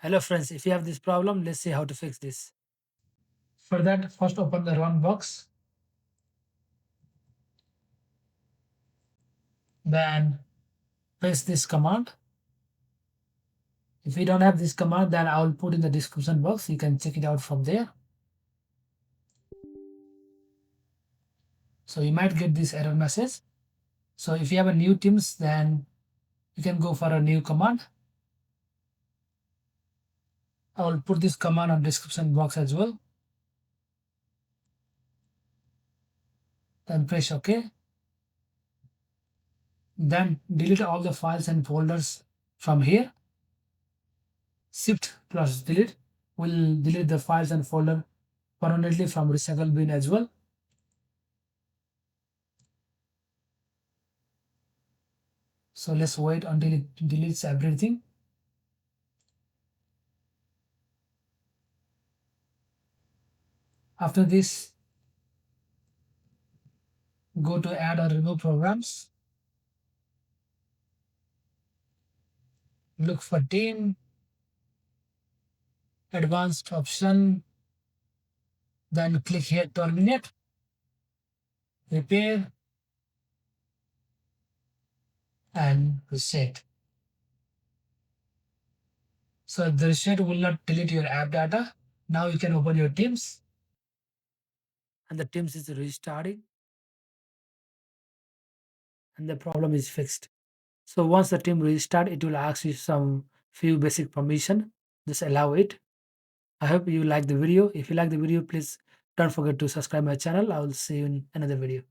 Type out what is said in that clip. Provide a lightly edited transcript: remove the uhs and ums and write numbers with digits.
Hello friends, if you have this problem, let's see how to fix this. For that, first open the run box, then paste this command. If you don't have this command, then I will put in the description box. You can check it out from there. So you might get this error message. So if you have a new Teams, then you can go for a new command. I will put this command on description box as well. Then press OK. Then delete all the files and folders from here. Shift plus delete will delete the files and folder permanently from recycle bin as well. So let's wait until it deletes everything. After this, go to add or remove programs. Look for team, advanced option, then click here terminate, repair, and reset. So the reset will not delete your app data. Now you can open your Teams. And the Teams is restarting and the problem is fixed. So once the team restart, it will ask you some few basic permission. Just allow it. I hope you like the video. If you like the video, please don't forget to subscribe my channel. I will see you in another video.